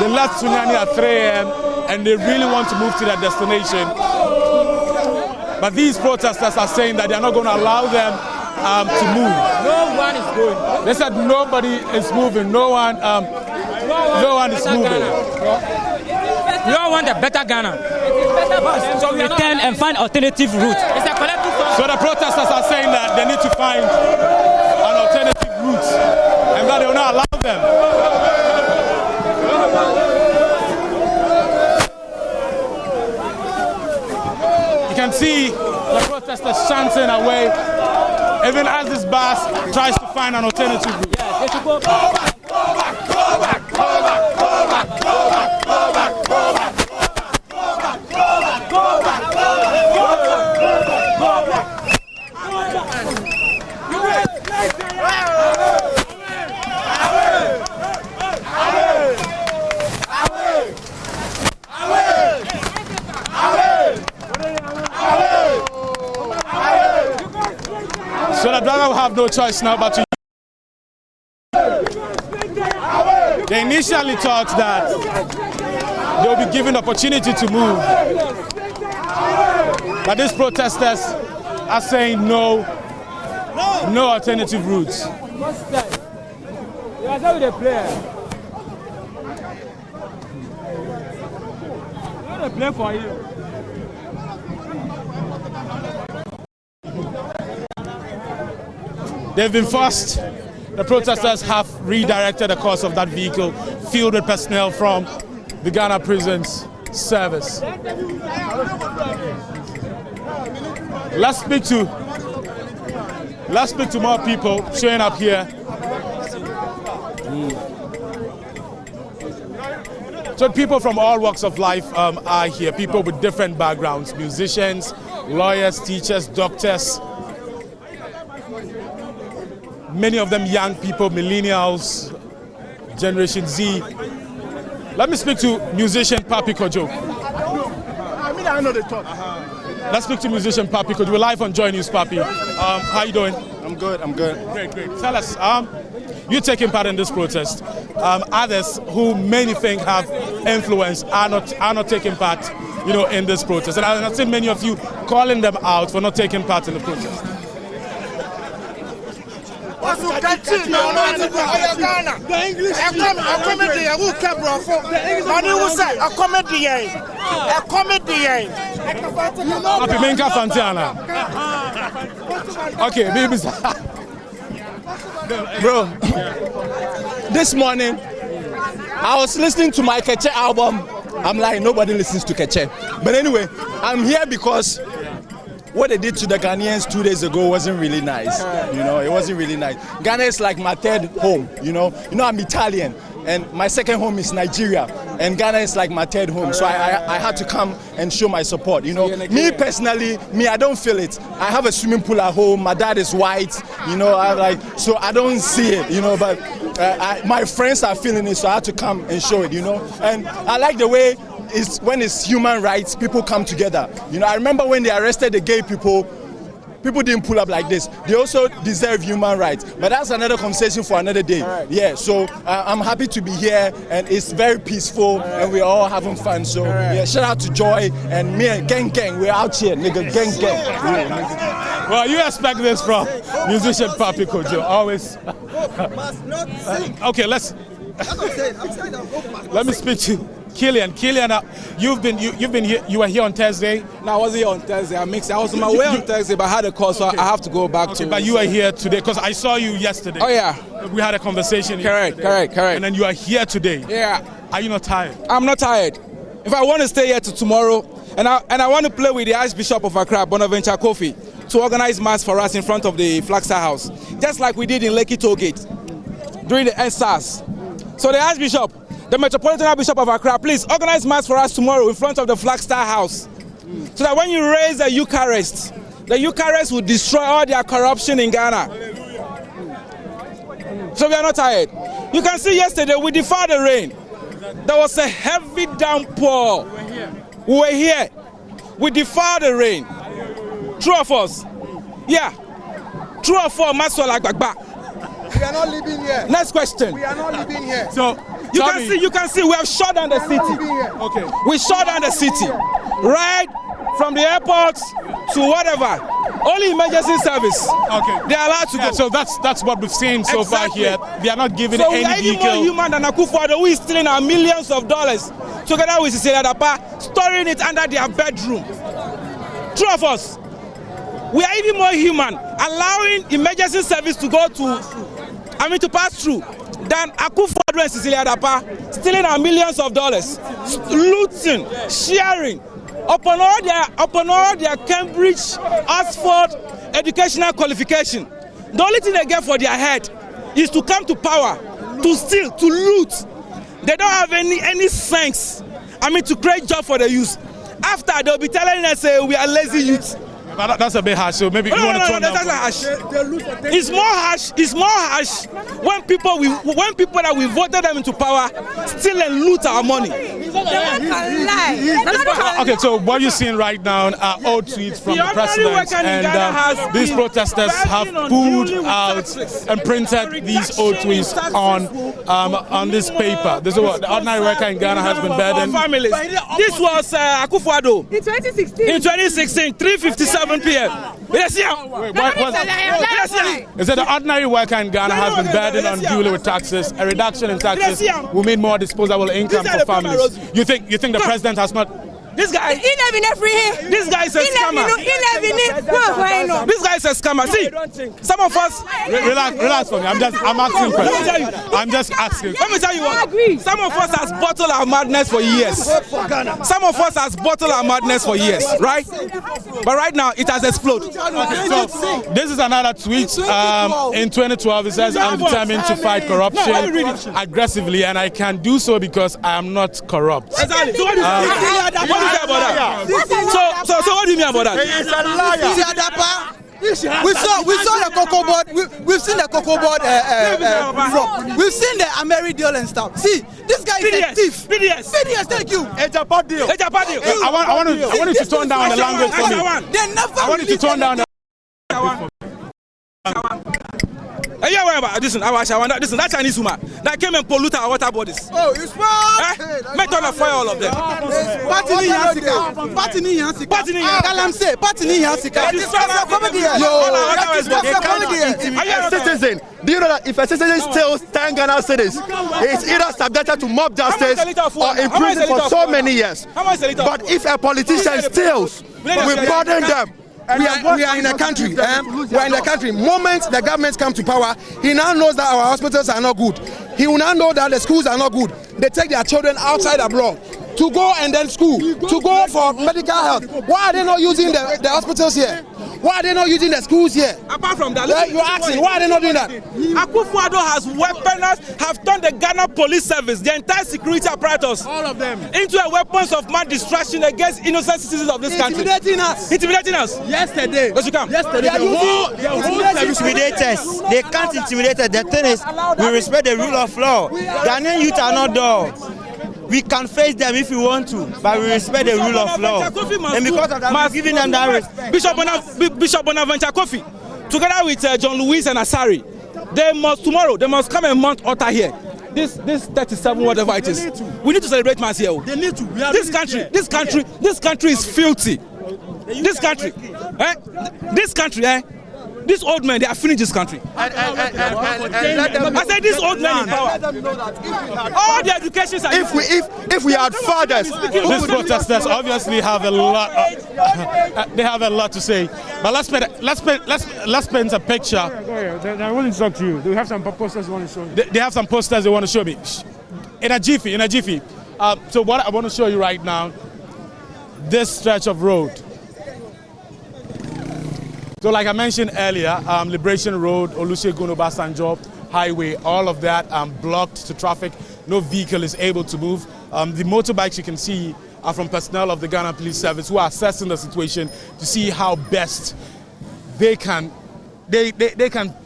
they left Sunyani at 3 a.m. and they really want to move to their destination. But these protesters are saying that they are not going to allow them to move. No one is going. They said nobody is moving. No one is moving. We all want a better Ghana. So we return and find alternative route. It's a collective. So the protesters are saying that they need to find an alternative route and that they will not allow them. You can see the protesters chanting away, even as this bus tries to find an alternative route. Yeah, they should go back. Go back, go back, go back, go back, go back, go back, go back, go back, go back, go back, go back. So the driver will have no choice now but to. They initially thought that they will be given opportunity to move, but these protesters are saying no alternative routes. They've been forced. The protesters have redirected the course of that vehicle filled with personnel from the Ghana Prisons Service. Let's speak to more people showing up here. So people from all walks of life are here. People with different backgrounds: musicians, lawyers, teachers, doctors. Many of them young people, millennials, Generation Z. Let me speak to musician Papi Kojo. I know the talk. Let's speak to musician Papi Kojo. We're live on Joy News, Papi. How you doing? I'm good. Great. Tell us, you're taking part in this protest. Others who many think have influence are not taking part, in this protest. And I've seen many of you calling them out for not taking part in the protest. The English. A comedy. Who kept Money who said a comedy. A comedy. Happy Menka Fantiana. Okay, baby. Bro, this morning I was listening to my Keche album. I'm like, nobody listens to Keche. But anyway, I'm here because what they did to the Ghanaians 2 days ago wasn't really nice. You know, it wasn't really nice. Ghana is like my third home. You know, I'm Italian, and my second home is Nigeria, and Ghana is like my third home. So I had to come and show my support. You know, me personally, I don't feel it. I have a swimming pool at home. My dad is white. You know, so I don't see it. You know, but my friends are feeling it, so I had to come and show it. You know, and I like the way when it's human rights, people come together. You know, I remember when they arrested the gay people didn't pull up like this. They also deserve human rights. But that's another conversation for another day. Right. Yeah, so I'm happy to be here, and it's very peaceful, and we're all having fun. So yeah, shout out to Joy and me and Gang, we're out here, nigga, gang. Yeah, well, you expect this from musician Papi Kojo, always. Okay, let me speak to Killian, you've been here. You were here on Thursday. No, I wasn't here on Thursday. I was on my way on Thursday, but I had a call, so I have to go back to. But you are here today because I saw you yesterday. Oh yeah, we had a conversation. Correct. And then you are here today. Yeah. Are you not tired? I'm not tired. If I want to stay here till tomorrow, and I want to play with the Archbishop of Accra, Bonaventure Kofi, to organize mass for us in front of the Flagstaff House, just like we did in Lekki Tollgate during the NSAS. So the Archbishop, the Metropolitan Archbishop of Accra, please organize mass for us tomorrow in front of the Flagstaff House, so that when you raise the Eucharist will destroy all their corruption in Ghana. So we are not tired. You can see yesterday we defied the rain. There was a heavy downpour. We were here. We defied the rain. True of us. Yeah. True or false, Maswala Gbagba. We are not living here. Next question. We are not living here. So you can see we have shut down the city. Okay. We shut down the city. Right from the airport to whatever. Only emergency service. Okay. They are allowed to go. So that's what we've seen so far here. They are not giving any detail. So we are even more human than Akufo-Addo, who is stealing our millions of dollars together with Cecilia Dapa, storing it under their bedroom. True of us. We are even more human, allowing emergency service to pass through, than Akufo-Addo and Cecilia Dapa, stealing our millions of dollars, looting, sharing, upon all their Cambridge, Oxford educational qualification. The only thing they get for their head is to come to power, to steal, to loot. They don't have any sense, to create job for the youth. After, they'll be telling us we are lazy youth. But that's a bit harsh, so maybe you want to tone down. That's harsh. It's more harsh when people that we voted them into power steal and loot our money. Okay, so what you're seeing right now are old tweets from the president, and these protesters have pulled out and printed these old tweets on this paper. This is what the ordinary worker in Ghana has been burdened. This was Akufo-Addo in 2016. In 2016, 3:57 p.m. Is it the ordinary worker in Ghana has been burdened unduly with taxes? A reduction in taxes will mean more disposable income for families. You think the president has not? This guy. This guy is a scammer. This guy is a scammer. See, some of us. Relax for me. I'm asking questions. I'm just asking. Let me tell you what. Some of us has bottled our madness for years. Right? But right now it has exploded. Okay, so this is another tweet. In 2012, it says, "I'm determined to fight corruption aggressively, and I can do so because I am not corrupt." Exactly. So what do you say about that? So what do you mean about that? He's a liar. We saw the cocoa board. We've seen the cocoa board We've seen the Ameri deal and stuff. See, this guy is a thief. PDS, thank you. It's a bad deal. I want you to tone down the language for me. I want you to tone down the Listen, that Chinese woman that came and polluted our water bodies. Oh, you smart. Make on the fire all of them. Patini Yansika. Are you a citizen? Do you know that if a citizen steals 10 Ghana cedis, it's either subjected to mob justice or in prison for so many years? But if a politician steals, we pardon them. We are in a country. We are in the country. Moment the government come to power, he now knows that our hospitals are not good. He will now know that the schools are not good. They take their children outside abroad. to go and then school, to go for medical health. Why are they not using the hospitals here? Why are they not using the schools here? Apart from that, you're asking, why are they not doing that? Akufo-Addo has weaponized, have turned the Ghana police service, the entire security apparatus, all of them, into a weapons of mass destruction against innocent citizens of this country. Intimidating us. Intimidating us. Yesterday. Let's come. Yesterday, the whole service intimidators. They can't intimidate us. The thing is, we respect the rule of law. Ghanaian youth are not dogs. We can face them if we want to, but we respect the rule of law. And because of that, we're giving them that respect. Bishop Bonaventure Kofi, together with John Lewis and Asari, they must come and mount altar here. This 37, whatever it is. We need to celebrate mass here. They need to. This country is filthy. This country, these old men, they are finished this country. I said these old men in power. All the education. If we had fathers, these protesters obviously have a lot. They have a lot to say. But let's paint a picture. I want to talk to you. They have some posters they want to show me. They have some posters they want to show me. In a jiffy. So what I want to show you right now, this stretch of road. So like I mentioned earlier, Liberation Road, Olusegun Obasanjo Highway, all of that blocked to traffic. No vehicle is able to move. The motorbikes you can see are from personnel of the Ghana Police Service who are assessing the situation to see how best they can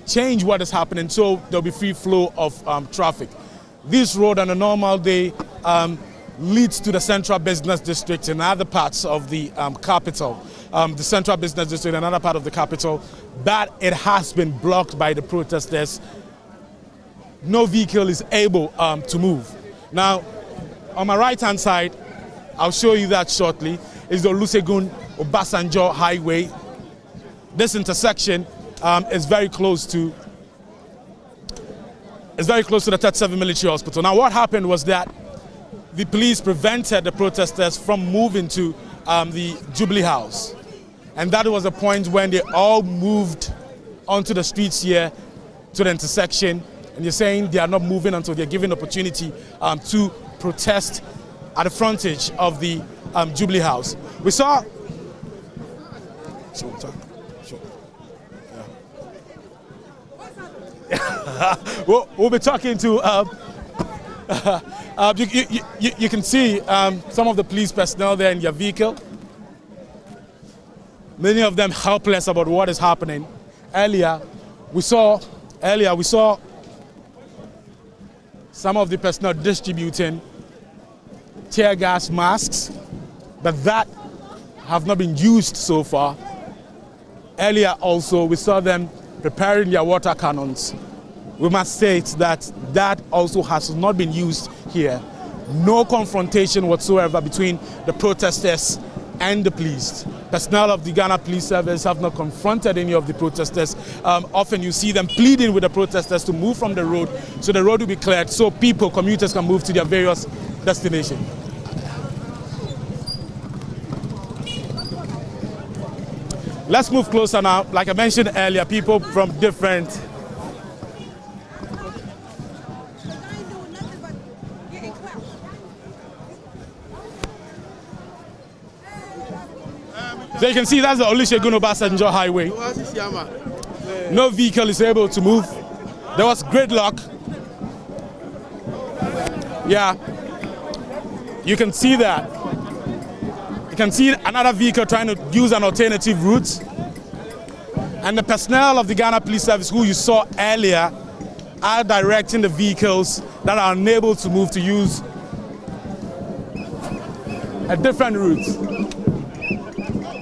change what is happening so there'll be free flow of traffic. This road on a normal day leads to the Central Business District and other parts of the capital. The Central Business District, another part of the capital, but it has been blocked by the protesters. No vehicle is able to move. Now, on my right-hand side, I'll show you that shortly, is the Olusegun Obasanjo Highway. This intersection is very close to the 37 Military Hospital. Now, what happened was that the police prevented the protesters from moving to the Jubilee House. And that was the point when they all moved onto the streets here to the intersection. And you're saying they are not moving until they're given opportunity to protest at the frontage of the Jubilee House. We saw... We'll be talking to... you can see some of the police personnel there in their vehicle. Many of them helpless about what is happening. Earlier we saw some of the personnel distributing tear gas masks, but that have not been used so far. Earlier also we saw them preparing their water cannons. We must state that that also has not been used here. No confrontation whatsoever between the protesters and the police. Personnel of the Ghana Police Service have not confronted any of the protesters. Often you see them pleading with the protesters to move from the road so the road will be cleared so commuters can move to their various destinations. Let's move closer now. Like I mentioned earlier, people from different So you can see that's the Olusegun Obasanjo Highway. No vehicle is able to move. There was gridlock. Yeah, you can see that. You can see another vehicle trying to use an alternative route. And the personnel of the Ghana Police Service who you saw earlier are directing the vehicles that are unable to move to use a different route.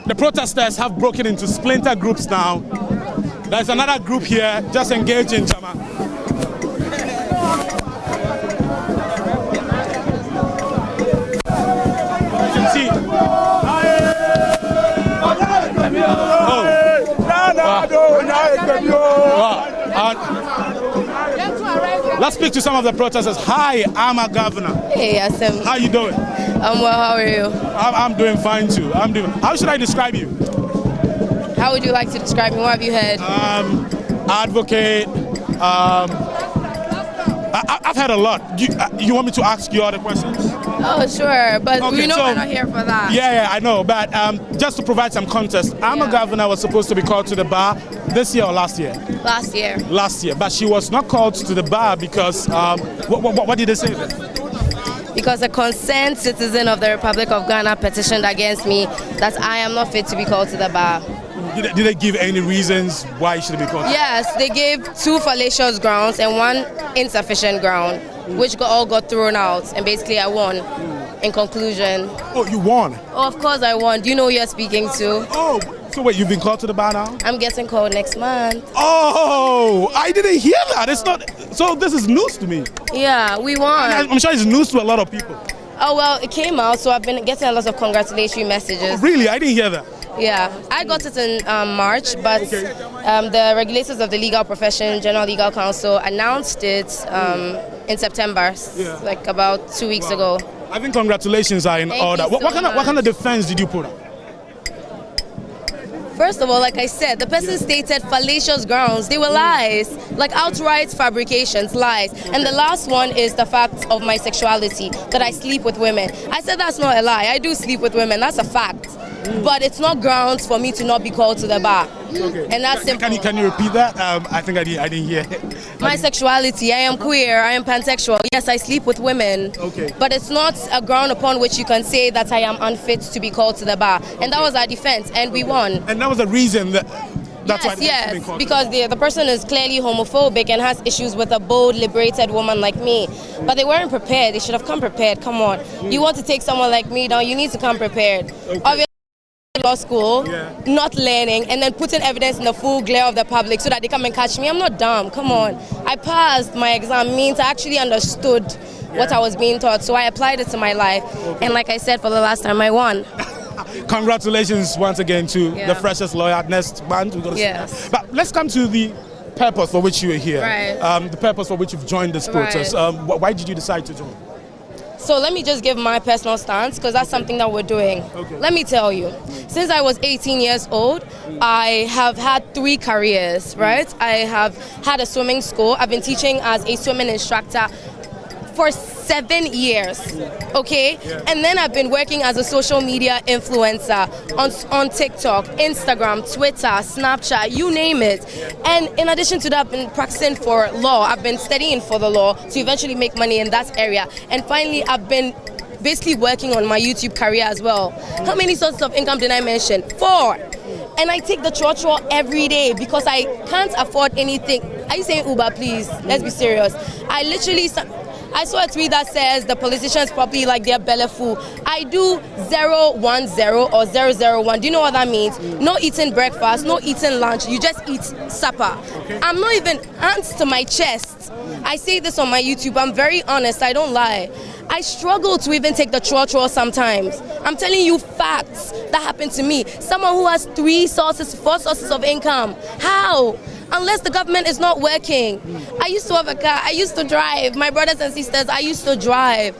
The protesters have broken into splinter groups now. There's another group here just engaging, Chama. You can see. Let's speak to some of the protesters. Hi, I'm a governor. Hey, Asem. How you doing? I'm well, how are you? I'm doing fine too. How should I describe you? How would you like to describe me? What have you heard? Advocate, I've had a lot. You want me to ask you other questions? Oh, sure, but Okay, we know so- we're not here for that. Yeah, I know. But just to provide some context, a governor was supposed to be called to the bar this year or last year? Last year. Last year. But she was not called to the bar because, what did they say then? Because a concerned citizen of the Republic of Ghana petitioned against me that I am not fit to be called to the bar. Did they give any reasons why she should be called? Yes, they gave 2 fallacious grounds and 1 insufficient ground, which all got thrown out, and basically I won. In conclusion. Oh, you won? Oh, of course I won. Do you know who you're speaking to? Oh, so wait, you've been called to the bar now? I'm getting called next month. Oh, I didn't hear that. It's not. So this is news to me. Yeah, we won. I'm sure it's news to a lot of people. Oh, well, it came out, so I've been getting a lot of congratulatory messages. Oh, really? I didn't hear that. Yeah, I got it in March, but the regulators of the legal profession, General Legal Council, announced it in September, like about 2 weeks ago. I think congratulations are in order. What kind of defense did you put up? First of all, like I said, the person stated fallacious grounds. They were lies, like outright fabrications, lies. And the last one is the fact of my sexuality, that I sleep with women. I said that's not a lie. I do sleep with women. That's a fact. But it's not grounds for me to not be called to the bar. Okay. And that's simple. Can you repeat that? I think I didn't hear it. My sexuality, I am queer, I am pansexual. Yes, I sleep with women. Okay. But it's not a ground upon which you can say that I am unfit to be called to the bar. And that was our defense, and we won. And that was the reason that's why Yes, because the person is clearly homophobic and has issues with a bold, liberated woman like me. But they weren't prepared. They should have come prepared. Come on. You want to take someone like me down, you need to come prepared. Obviously, law school, not learning, and then putting evidence in the full glare of the public so that they come and catch me. I'm not dumb. Come on. I passed my exam, means I actually understood what I was being taught, so I applied it to my life. And like I said, for the last time, I won. Congratulations once again to the freshest lawyer. Next month we're going to see that. But let's come to the purpose for which you are here. Right. The purpose for which you've joined this protest. Why did you decide to join? So let me just give my personal stance, because that's something that we're doing. Let me tell you, since I was 18 years old, I have had 3 careers, right? I have had a swimming school. I've been teaching as a swimming instructor for 7 years, okay? And then I've been working as a social media influencer on TikTok, Instagram, Twitter, Snapchat, you name it. And in addition to that, I've been practicing for law. I've been studying for the law to eventually make money in that area. And finally, I've been basically working on my YouTube career as well. How many sources of income did I mention? 4. And I take the trotro every day because I can't afford anything. Are you saying Uber, please? Let's be serious. I saw a tweet that says the politicians probably like their belly full. I do 010 or 001. Do you know what that means? No eating breakfast, no eating lunch. You just eat supper. I'm not even hands to my chest. I say this on my YouTube. I'm very honest. I don't lie. I struggle to even take the trotro sometimes. I'm telling you facts that happen to me. Someone who has 4 sources of income. How? Unless the government is not working. I used to have a car. I used to drive. My brothers and sisters, I used to drive.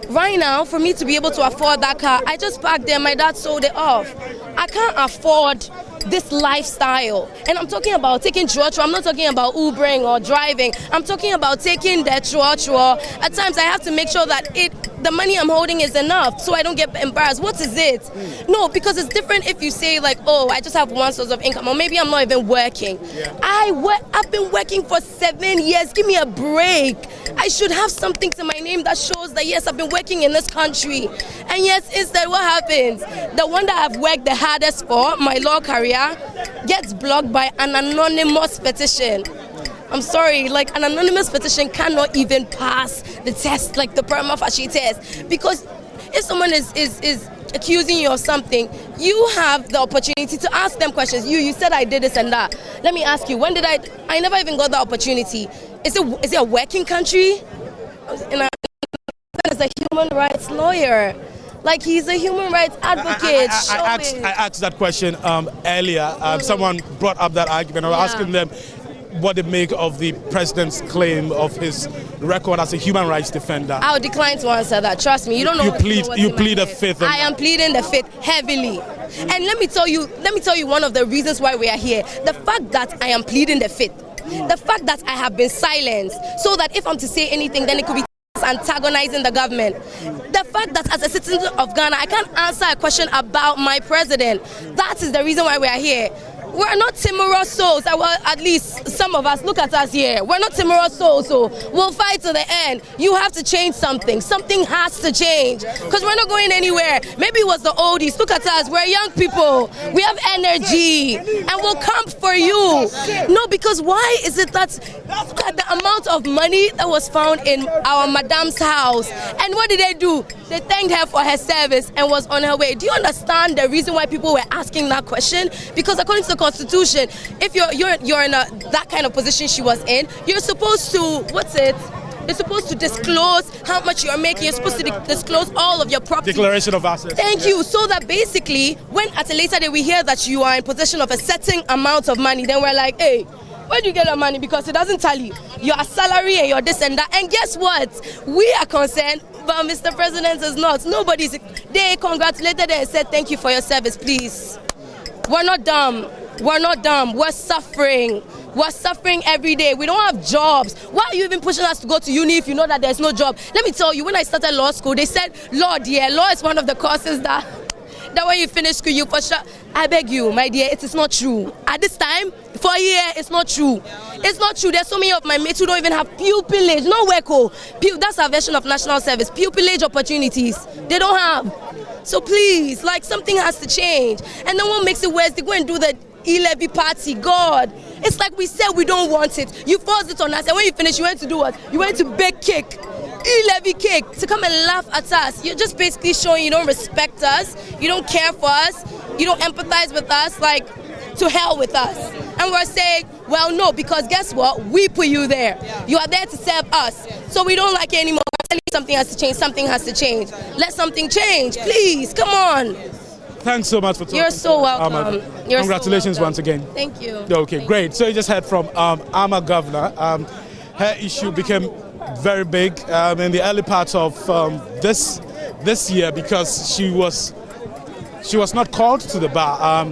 Right now, for me to be able to afford that car, I just parked there. My dad sold it off. I can't afford this lifestyle. And I'm talking about taking trotro. I'm not talking about Ubering or driving. I'm talking about taking the trotro. At times, I have to make sure that the money I'm holding is enough so I don't get embarrassed. What is it? No, because it's different if you say like, oh, I just have 1 source of income, or maybe I'm not even working. I've been working for 7 years. Give me a break. I should have something to my name that shows that yes, I've been working in this country. And yes, instead what happens? The one that I've worked the hardest for, my law career, gets blocked by an anonymous petition. I'm sorry, like an anonymous petition cannot even pass the test, like the prima facie test. Because if someone is accusing you of something, you have the opportunity to ask them questions. You said I did this and that. Let me ask you, when did I never even got the opportunity. Is it a working country? And as a human rights lawyer. Like, he's a human rights advocate. I asked that question earlier. Someone brought up that argument. I was asking them what they make of the president's claim of his record as a human rights defender. I'll decline to answer that. Trust me. You don't know. You plead the fifth. I am pleading the fifth heavily. And let me tell you one of the reasons why we are here. The fact that I am pleading the fifth. The fact that I have been silenced, so that if I'm to say anything, then it could be antagonizing the government. The fact that as a citizen of Ghana, I can't answer a question about my president. That is the reason why we are here. We're not timorous souls. Well, at least some of us, look at us here. We're not timorous souls, so we'll fight to the end. You have to change something. Something has to change because we're not going anywhere. Maybe it was the oldies. Look at us. We're young people. We have energy and we'll come for you. No, because why is it that look at the amount of money that was found in our madam's house? And what did they do? They thanked her for her service and was on her way. Do you understand the reason why people were asking that question? Because according to the Constitution, if you're in that kind of position she was in, you're supposed to You're supposed to disclose how much you're making. You're supposed to disclose all of your property. Declaration of assets. Thank you. So that basically, when at a later day we hear that you are in possession of a certain amount of money, then we're like, hey, where do you get your money? Because it doesn't tell you your salary and your this and that. And guess what? We are concerned, but Mr. President is not. They congratulated her and said, thank you for your service, please. We're not dumb. We're not dumb. We're suffering. We're suffering every day. We don't have jobs. Why are you even pushing us to go to uni if you know that there's no job? Let me tell you, when I started law school, they said, law, dear, law is one of the courses that when you finish school, you for sure. I beg you, my dear, it is not true. At this time, for a year, it's not true. It's not true. There's so many of my mates who don't even have pupillage. No WECO. That's our version of national service. Pupillage opportunities. They don't have. So please, something has to change. And then what makes it worse, they go and do the e-levy party. God. It's like we said we don't want it. You forced it on us. And when you finish, you went to do what? You went to bake cake. E-levy cake to come and laugh at us. You're just basically showing you don't respect us, you don't care for us, you don't empathize with us, to hell with us. And we're saying, well, no, because guess what? We put you there. You are there to serve us. So we don't like it anymore. I'm telling you, something has to change. Something has to change. Let something change. Please, come on. Thanks so much for talking. You're so welcome. Congratulations once again. Thank you. Okay, great. So you just heard from Ama Governor. Her issue became very big in the early parts of this year because she was not called to the bar.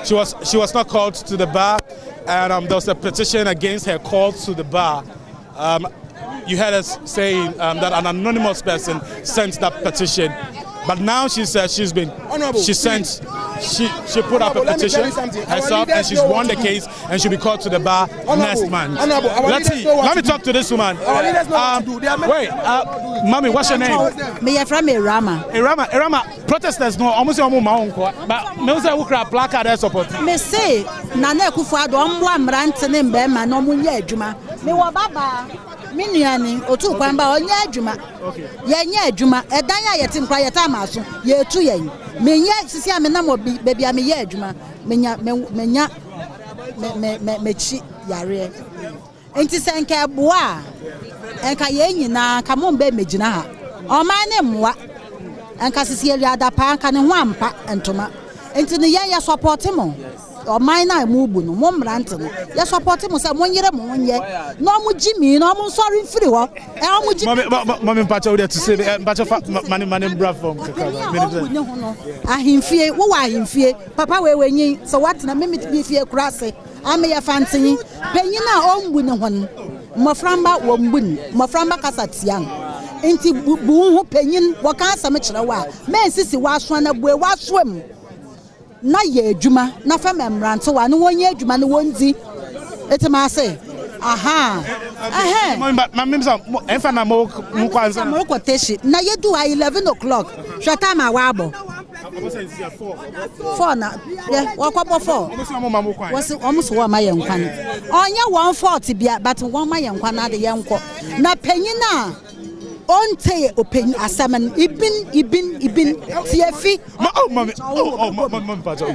She was not called to the bar, and there was a petition against her call to the bar. You heard us saying that an anonymous person sent that petition. But now she says she put up a petition herself and she's won the case and she'll be called to the bar next month. Let's see. Let me talk to this woman. Wait, Mommy, what's your name? Me from Irama. Irama, protesters no almost but me say who cry placard there support. Me say Nana Akufo-Addo omwa mrante ne mbema no munye adwuma. Me wo baba. Me nuane otu kwamba onye adwuma. Yenye adwuma edan ya yetim kwa yeta amaso ye etu yen. Menye sisi amena mo baby am ye adwuma. Menya mechi yare. Enti senke boa enka ye nyina ka mo mbe megina ha. Oman ne mwa enka sisi eri adapa enka ne ho ampa entoma. Enti ne ye support mo. Oman na mubu no mo mrante no ye support mo say mo nyere mo nye no mo jimi no mo sorry free ho e o mo jimi mommy mpacha we to say mpacha mani bra from ahimfie wo wa ahimfie papa we wenyin so what na me bi fie kurase ame ye fantin penyin na o mbu ne hon moframba wo mbu ni moframba kasatian enti bu ho penyin wo kan asam kire wa men sisi wa so na bue wa so am na ye adwuma na fa memrante wa no wonye adwuma no wonzi etima say aha mamim sa enfa na mo kwanza mo koteshi na ye do 11 o'clock shata ma wa abo 4 na ye wakwabo 4 wasi omuso wa ma ye nkwan onye 140 bia but won ma ye nkwan na de ye nko na penyina onte open asaman ibin tiefi mommy bajo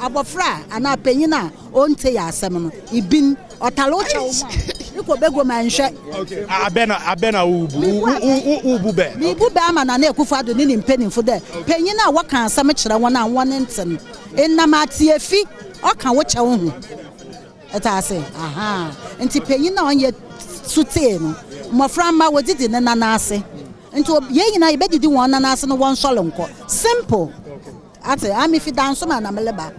abofra ana penyina onte ya asaman ibin otalo chawo iko bego manhwe okay abena ubu be mi bu ba ama na Akufo-Addo ni mpenimfo de penyina wo kan asam kire won an won ntem enama tiefi o kan wo chawo hu eta say aha enti penyina onye sute no moframba wodidi ne nanase nti ye nyina ye bedidi won nanase no won solo nko simple I'm if you dance so man, I'm a leba.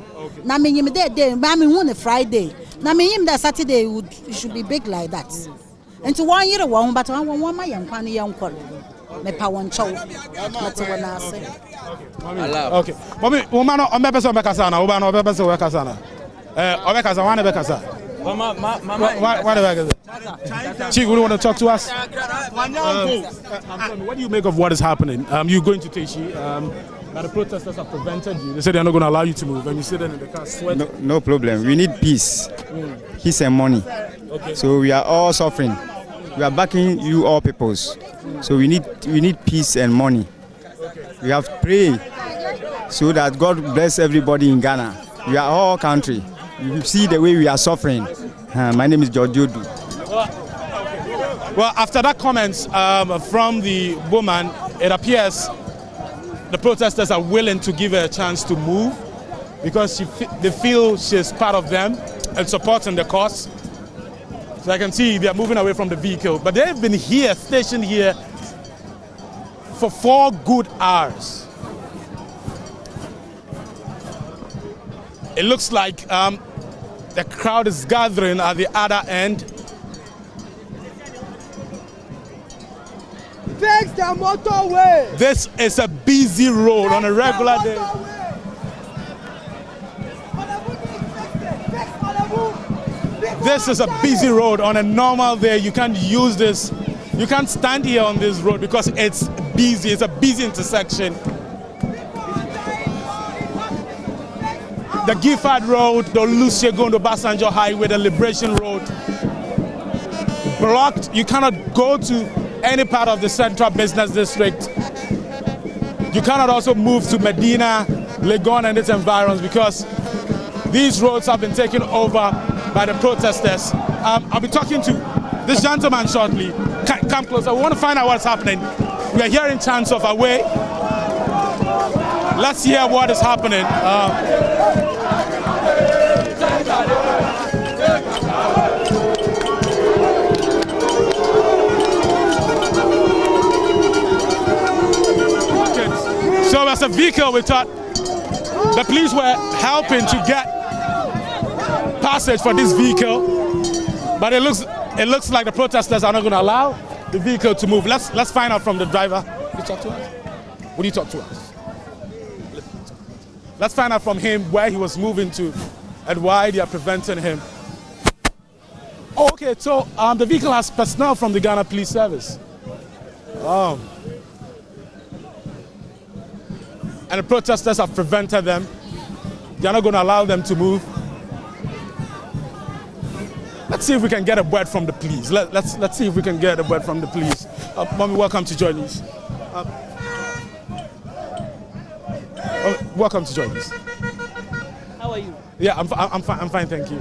Now, me, you day, but I'm on a Friday. Now, me, him that Saturday it should be big like that. And to 1 year, one, but I want my young funny young call. Me power chow. That's what I say. Okay. Mommy, woman, I'm not person Bekasana. Woman, I'm person Bekasana. Obekasa, one Bekasa. What Chief, would you want to talk to us? What do you make of what is happening? You're going to Teshi. Now the protesters have prevented you. They said they're not going to allow you to move, and you sit in the car sweating. No problem. We need peace, peace and money. Okay. So we are all suffering. We are backing you all peoples. So we need peace and money. We have to pray so that God bless everybody in Ghana. We are all country. You see the way we are suffering. My name is George Odu. Well, after that comments from the woman, it appears the protesters are willing to give her a chance to move because they feel she's part of them and supporting the cause. So I can see they are moving away from the vehicle, but they've been here, stationed here for 4 good hours. It looks like the crowd is gathering at the other end. Fix the motorway. This is a busy road on a regular day. This is a busy road on a normal day. You can't use this. You can't stand here on this road because it's busy. It's a busy intersection. The Giffard Road, the Olusegun Obasanjo Highway, the Liberation Road, blocked. You cannot go to any part of the central business district. You cannot also move to Medina, Legon and its environs because these roads have been taken over by the protesters. I'll be talking to this gentleman shortly. Come closer. We want to find out what's happening. We are hearing chants of away. Let's hear what is happening. So as a vehicle, we thought the police were helping to get passage for this vehicle, but it looks like the protesters are not going to allow the vehicle to move. Let's find out from the driver. You talk to us? Would you talk to us? Let's find out from him where he was moving to and why they are preventing him. Oh, okay, so the vehicle has personnel from the Ghana Police Service. And the protesters have prevented them. They are not going to allow them to move. Let's see if we can get a word from the police. Let's see if we can get a word from the police. Mommy, welcome to Joy News. Welcome to Joy News. How are you? Yeah, I'm fine, thank you.